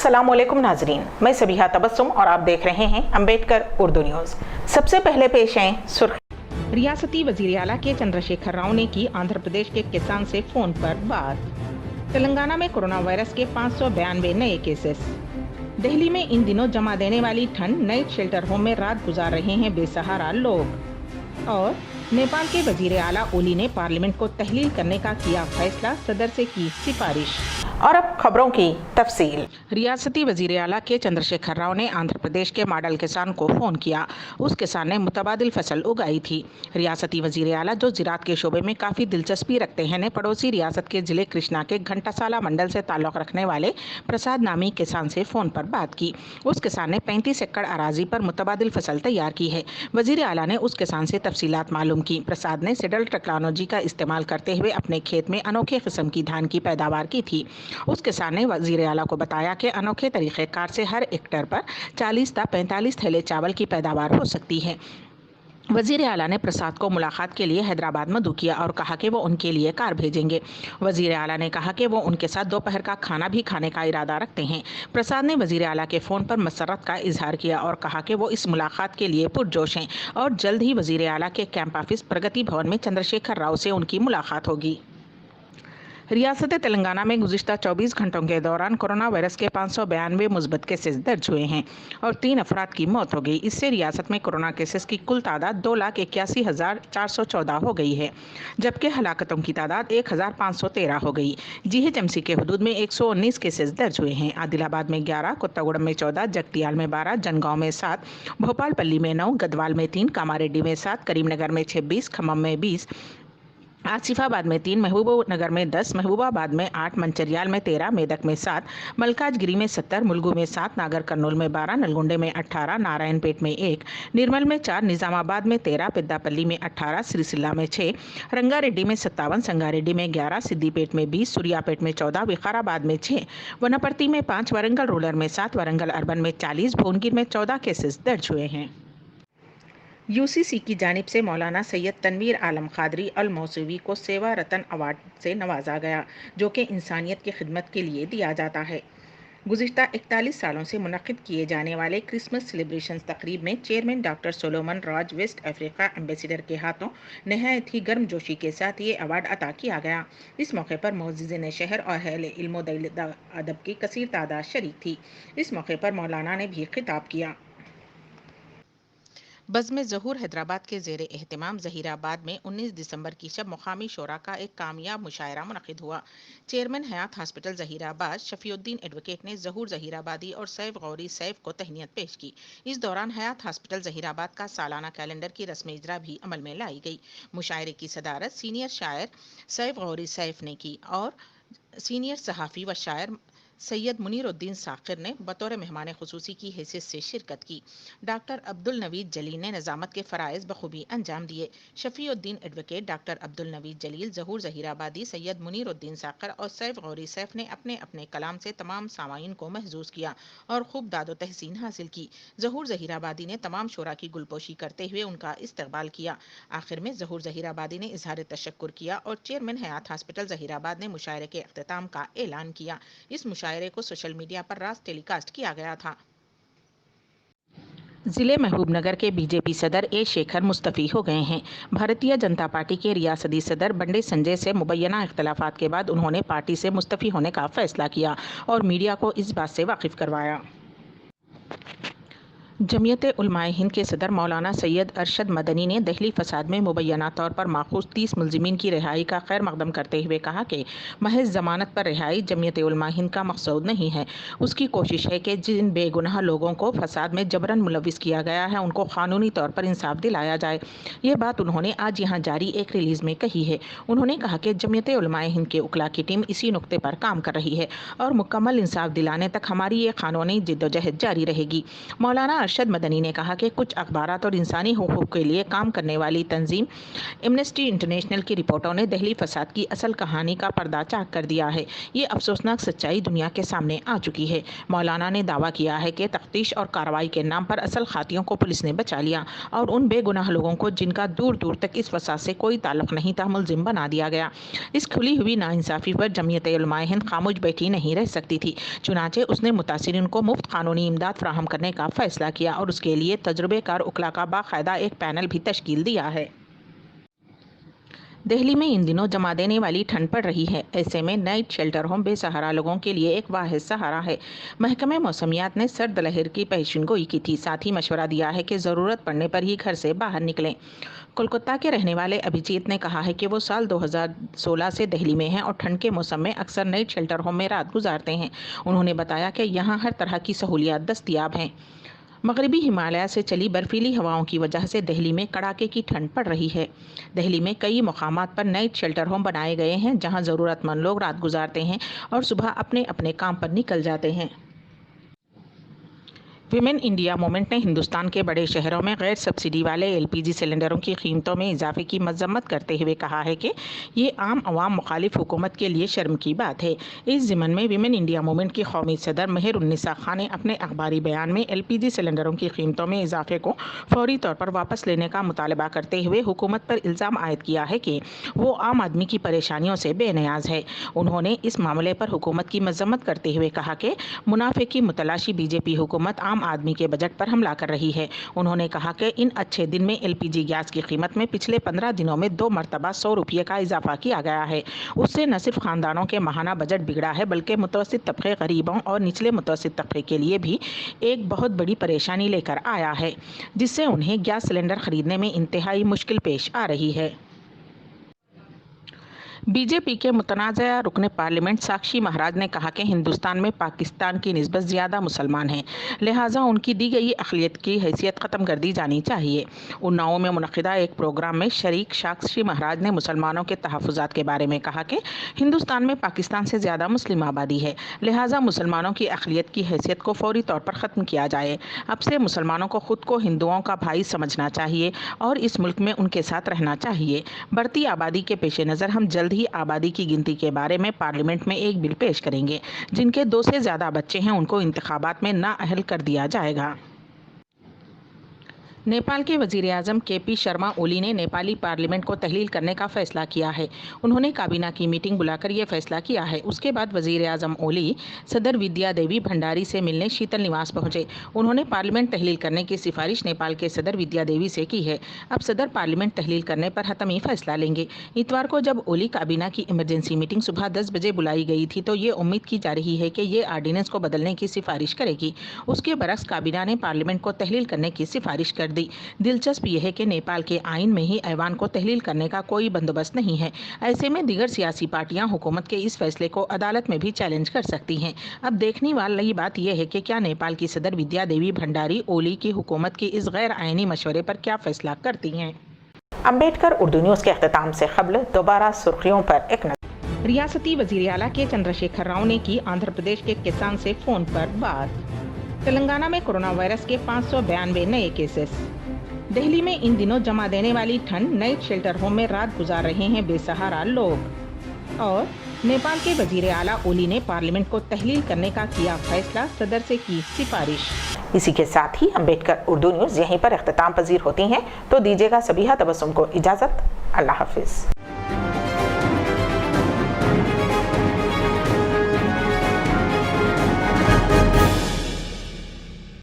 अस्सलामुअलैकुम नाजरीन, मैं सबिहा तबस्सुम और आप देख रहे हैं अम्बेडकर उर्दू न्यूज़। सबसे पहले पेश हैं सुर्खी। रियासती वजीर आला के चंद्रशेखर राव ने की आंध्र प्रदेश के किसान से फोन पर बात। तेलंगाना में कोरोना वायरस के 592 नए केसेस। दिल्ली में इन दिनों जमा देने वाली ठंड, नाइट शेल्टर होम में रात गुजार रहे हैं बेसहारा लोग। और नेपाल के वजीर आला ओली ने पार्लियामेंट को तहलील करने का किया फैसला, सदर से की सिफारिश। और अब खबरों की तफसील। रियासती वजीर आला के चंद्रशेखर राव ने आंध्र प्रदेश के मॉडल किसान को फ़ोन किया। उस किसान ने मुतबादिल फसल उगाई थी। रियासती वजीर आला, जो ज़राअत के शोबे में काफ़ी दिलचस्पी रखते हैं, ने पड़ोसी रियासत के ज़िले कृष्णा के घंटासाला मंडल से ताल्लुक़ रखने वाले प्रसाद नामी किसान से फ़ोन पर बात की। उस किसान ने 35 एकड़ अराजी पर मुतबादिल फसल तैयार की है। वजीर आला ने उस किसान से तफसीलात मालूम की। प्रसाद ने सिडल टेक्नोलॉजी का इस्तेमाल करते हुए अपने खेत में अनोखे किस्म की धान की पैदावार की थी। उस किसान ने वजीर आला को बताया कि अनोखे तरीक़ेकार से हर हेक्टेयर पर 40 से 45 थैले चावल की पैदावार हो सकती है। वजीर आला ने प्रसाद को मुलाकात के लिए हैदराबाद मदऊ किया और कहा कि वो उनके लिए कार भेजेंगे। वजीर आला ने कहा कि वो उनके साथ दोपहर का खाना भी खाने का इरादा रखते हैं। प्रसाद ने वजीर आला के फ़ोन पर मसरत का इजहार किया और कहा कि वो इस मुलाकात के लिए पुरजोश हैं और जल्द ही वजीर आला के कैंप ऑफिस प्रगति भवन में चंद्रशेखर राव से उनकी मुलाकात होगी। रियासत तेलंगाना में गुज़िश्ता 24 घंटों के दौरान कोरोना वायरस के 592 मुस्बत केसेस दर्ज हुए हैं और 3 अफराद की मौत हो गई। इससे रियासत में कोरोना केसेस की कुल तादाद 2,81,414 हो गई है, जबकि हलाकतों की तादाद 1,513 हो गई। जीएचएमसी के हदूद में 119 केसेस दर्ज हुए हैं। आदिलाबाद में 11, कोत्तागुड़म में 14, जगतियाल में 12, जनगांव में 7, भोपालपल्ली में 9, गदवाल में 3, कामारेड्डी में 7, करीमनगर में 26, खम्मम में 20, आसिफाबाद में 3, महबूबनगर में 10, महबूबाबाद में 8, मंचरियाल में 13, मेदक में 7, मलकाजगिरी में 70, मुलगू में 7, नागर कर्नूल में 12, नलगुंडे में 18, नारायणपेट में 1, निर्मल में 4, निजामाबाद में 13, पेद्दापल्ली में 18, सिरिसिल्ला में 6, रंगारेड्डी में 57, संगारेड्डी में 11, सिद्दीपेट में 20, सूर्यापेट में 14, विकाराबाद में 6, वनपर्ती में 5, वरंगल रूरल में 7, वरंगल अर्बन में 40, भुवनगिर में 14 केसेस दर्ज हुए हैं। यूसीसी की जानिब से मौलाना सैयद तनवीर आलम कादरी अल मौसूवी को सेवा रतन अवार्ड से नवाजा गया, जो कि इंसानियत की खिदमत के लिए दिया जाता है। गुज़िश्ता 41 सालों से मुनक़िद किए जाने वाले क्रिसमस सेलिब्रेशन तकरीब में चेयरमैन डॉक्टर सोलोमन राज वेस्ट अफ्रीका एम्बेसडर के हाथों नहायत ही गर्मजोशी के साथ ये अवार्ड अता किया गया। इस मौके पर मोअज़्ज़िज़ीन शहर और अहले इल्म व अदब की कसीर तादाद शरीक थी। इस मौके पर मौलाना ने भी खिताब किया। बज़्म ज़हूर हैदराबाद के ज़ेर एहतमाम ज़हीराबाद में 19 दिसंबर की शब मुकामी शोरा का एक कामयाब मुशायरा मुनक़िद हुआ। चेयरमैन हयात हॉस्पिटल ज़हीराबाद शफ़ीउद्दीन एडवोकेट ने ज़हूर ज़हीराबादी और सैफ गौरी सैफ को तहनीत पेश की। इस दौरान हयात हॉस्पिटल ज़हीराबाद का सालाना कैलेंडर की रस्म इजरा भी अमल में लाई गई। मुशायरे की सदारत सीनियर शायर सैफ गौरी सैफ ने की और सीनियर सहाफ़ी व शायर सैयद मुनीरुद्दीन साकिर ने बतौर मेहमान खुसूसी की हैसियत से शिरकत की। डॉक्टर अब्दुल नवीद जलील ने निज़ामत के फ़राइज़ बखूबी अंजाम दिए। शफ़ीउद्दीन एडवोकेट डॉक्टर अब्दुल नवीद जलील, ज़हूर ज़हीराबादी, सैयद मुनीरुद्दीन साकिर और सैफ गौरी सैफ ने अपने अपने कलाम से तमाम सामाईन को महजूज़ किया और खूब दादो तहसीन हासिल की। ज़हूर ज़हीराबादी ने तमाम शोरा की गुलपोशी करते हुए उनका इस्तकबाल किया। आखिर में ज़हूर ज़हीराबादी ने इजहार तशक्कुर किया और चेयरमैन हयात हॉस्पिटल ज़हीराबाद ने मुशायरे के अख्तिताम का ऐलान किया। इस मुशायरे को सोशल मीडिया पर रात टेलीकास्ट किया गया था। ज़िले महबूबनगर के बीजेपी सदर ए शेखर मुस्तफ़ी हो गए हैं। भारतीय जनता पार्टी के रियासती सदर बंडे संजय से मुबैना इख्तलाफात के बाद उन्होंने पार्टी से मुस्तफ़ी होने का फैसला किया और मीडिया को इस बात से वाकिफ़ करवाया। जमियत उलमाए हिंद के सदर मौलाना सैयद अरशद मदनी ने दहली फसाद में मुबैना तौर पर माखूज़ 30 मुलजिमीन की रिहाई का खैर मकदम करते हुए कहा कि महज ज़मानत पर रिहाई जमियत उलमाए हिंद का मकसूद नहीं है। उसकी कोशिश है कि जिन बेगुनाह लोगों को फसाद में जबरन मुलविस किया गया है उनको कानूनी तौर पर इंसाफ दिलाया जाए। ये बात उन्होंने आज यहाँ जारी एक रिलीज़ में कही है। उन्होंने कहा कि जमियत उलमाए हिंद के उकला की टीम इसी नुक्ते पर काम कर रही है और मुकम्मल इंसाफ दिलाने तक हमारी ये कानूनी जिद्दोजहद जारी रहेगी। मौलाना ارشد مدنی نے کہا کہ کچھ اخبارات اور انسانی حقوق کے لیے کام کرنے والی تنظیم ایمنسٹی انٹرنیشنل کی رپورٹوں نے دہلی فساد کی اصل کہانی کا پردہ چاک کر دیا ہے۔ یہ افسوسناک سچائی دنیا کے سامنے آ چکی ہے۔ مولانا نے دعویٰ کیا ہے کہ تفتیش اور کارروائی کے نام پر اصل خاطیوں کو پولیس نے بچا لیا اور ان بے گناہ لوگوں کو جن کا دور دور تک اس فساد سے کوئی تعلق نہیں تھا ملزم بنا دیا گیا۔ اس کھلی ہوئی ناانصافی پر جمعیت علماء ہند خاموش بیٹھی نہیں رہ سکتی تھی، چنانچہ اس نے متاثرین کو مفت قانونی امداد فراہم کرنے کا فیصلہ کیا اور اس کے لیے تجربے کار وکلاء کا باقاعدہ ایک پینل بھی تشکیل دیا ہے۔ دہلی میں ان دنوں جمع دینے والی ٹھنڈ پڑ رہی ہے، ایسے میں نائٹ شیلٹر ہوم بے سہارا لوگوں کے لیے ایک واحد سہارا ہے۔ محکمہ موسمیات نے سرد لہر کی پیشین گوئی کی تھی، ساتھ ہی مشورہ دیا ہے کہ ضرورت پڑنے پر ہی گھر سے باہر نکلیں۔ کولکتہ کے رہنے والے ابھیجیت نے کہا ہے کہ وہ سال 2016 سے دہلی میں ہیں اور ٹھنڈ کے موسم میں اکثر نائٹ شیلٹر ہوم میں رات گزارتے ہیں۔ انہوں نے بتایا کہ یہاں ہر طرح کی سہولیات دستیاب ہیں۔ مغربی ہمالیہ سے چلی برفیلی ہواؤں کی وجہ سے دہلی میں کڑاکے کی ٹھنڈ پڑ رہی ہے۔ دہلی میں کئی مقامات پر نائٹ شیلٹر ہوم بنائے گئے ہیں جہاں ضرورت مند لوگ رات گزارتے ہیں اور صبح اپنے اپنے کام پر نکل جاتے ہیں۔ ویمن انڈیا موومنٹ نے ہندوستان کے بڑے شہروں میں غیر سبسڈی والے LPG سلنڈروں کی قیمتوں میں اضافے کی مذمت کرتے ہوئے کہا ہے کہ یہ عام عوام مخالف حکومت کے لیے شرم کی بات ہے۔ اس ضمن میں ویمن انڈیا موومنٹ کی قومی صدر مہر النساء خان نے اپنے اخباری بیان میں LPG سلنڈروں کی قیمتوں میں اضافے کو فوری طور پر واپس لینے کا مطالبہ کرتے ہوئے حکومت پر الزام عائد کیا ہے کہ وہ عام آدمی کی پریشانیوں سے بے نیاز ہے۔ انہوں نے اس معاملے پر حکومت کی مذمت کرتے ہوئے کہا کہ منافع کی متلاشی BJP حکومت عام آدمی کے بجٹ پر حملہ کر رہی ہے۔ انہوں نے کہا کہ ان اچھے دن میں LPG گیس کی قیمت میں پچھلے 15 دنوں میں 2 مرتبہ 100 روپے کا اضافہ کیا گیا ہے۔ اس سے نہ صرف خاندانوں کے ماہانہ بجٹ بگڑا ہے بلکہ متوسط طبقے، غریبوں اور نچلے متوسط طبقے کے لیے بھی ایک بہت بڑی پریشانی لے کر آیا ہے، جس سے انہیں گیس سلنڈر خریدنے میں انتہائی مشکل پیش آ رہی ہے۔ BJP کے متنازعہ رکن پارلیمنٹ ساکشی مہاراج نے کہا کہ ہندوستان میں پاکستان کی نسبت زیادہ مسلمان ہیں، لہٰذا ان کی دی گئی اقلیت کی حیثیت ختم کر دی جانی چاہیے۔ اناؤ میں منعقدہ ایک پروگرام میں شریک ساکشی مہاراج نے مسلمانوں کے تحفظات کے بارے میں کہا کہ ہندوستان میں پاکستان سے زیادہ مسلم آبادی ہے، لہٰذا مسلمانوں کی اقلیت کی حیثیت کو فوری طور پر ختم کیا جائے۔ اب سے مسلمانوں کو خود کو ہندوؤں کا بھائی سمجھنا چاہیے اور اس ملک میں ان کے ساتھ رہنا چاہیے۔ بڑھتی آبادی کے پیش نظر ہم جلد ہی آبادی کی گنتی کے بارے میں پارلیمنٹ میں ایک بل پیش کریں گے۔ جن کے 2 سے زیادہ بچے ہیں ان کو انتخابات میں نااہل کر دیا جائے گا۔ نیپال کے وزیر اعظم KP شرما اولی نے نیپالی پارلیمنٹ کو تحلیل کرنے کا فیصلہ کیا ہے۔ انہوں نے کابینہ کی میٹنگ بلا کر یہ فیصلہ کیا ہے۔ اس کے بعد وزیر اعظم اولی صدر ودیا دیوی بھنڈاری سے ملنے شیتل نواس پہنچے۔ انہوں نے پارلیمنٹ تحلیل کرنے کی سفارش نیپال کے صدر ودیا دیوی سے کی ہے۔ اب صدر پارلیمنٹ تحلیل کرنے پر حتمی فیصلہ لیں گے۔ اتوار کو جب اولی کابینہ کی ایمرجنسی میٹنگ صبح 10 بجے بلائی گئی تھی تو یہ امید کی جا رہی ہے کہ یہ آرڈیننس کو بدلنے کی سفارش کرے گی۔ اس کے برعکس کابینہ نے پارلیمنٹ کو تحلیل کرنے کی سفارش کر دی۔ دلچسپ یہ ہے کہ نیپال کے آئین میں ہی ایوان کو تحلیل کرنے کا کوئی بندوبست نہیں ہے۔ ایسے میں دیگر سیاسی پارٹیاں حکومت کے اس فیصلے کو عدالت میں بھی چیلنج کر سکتی ہیں۔ اب دیکھنے والی بات یہ ہے کہ کیا نیپال کی صدر ودیا دیوی بھنڈاری اولی کی حکومت کے اس غیر آئینی مشورے پر کیا فیصلہ کرتی ہیں۔ امبیڈکر اردو نیوز کے اختتام سے قبل دوبارہ سرخیوں پر ایک نظر۔ ریاستی وزیر اعلیٰ کے چندر شیکھر راؤ نے کی آندھرا پردیش کے کسان سے فون پر بات۔ تلنگانہ میں کورونا وائرس کے 592 نئے کیسز۔ دہلی میں ان دنوں جمع دینے والی ٹھنڈ، نائٹ شیلٹر ہوم میں رات گزار رہے ہیں بے سہارا لوگ۔ اور نیپال کے وزیر اعلیٰ اولی نے پارلیمنٹ کو تحلیل کرنے کا کیا فیصلہ، صدر سے کی سفارش۔ اسی کے ساتھ ہی امبیڈکر اردو نیوز یہیں پر اختتام پذیر ہوتی ہیں، تو دیجیے گا سبیحہ تبسم کو اجازت۔ اللہ حافظ۔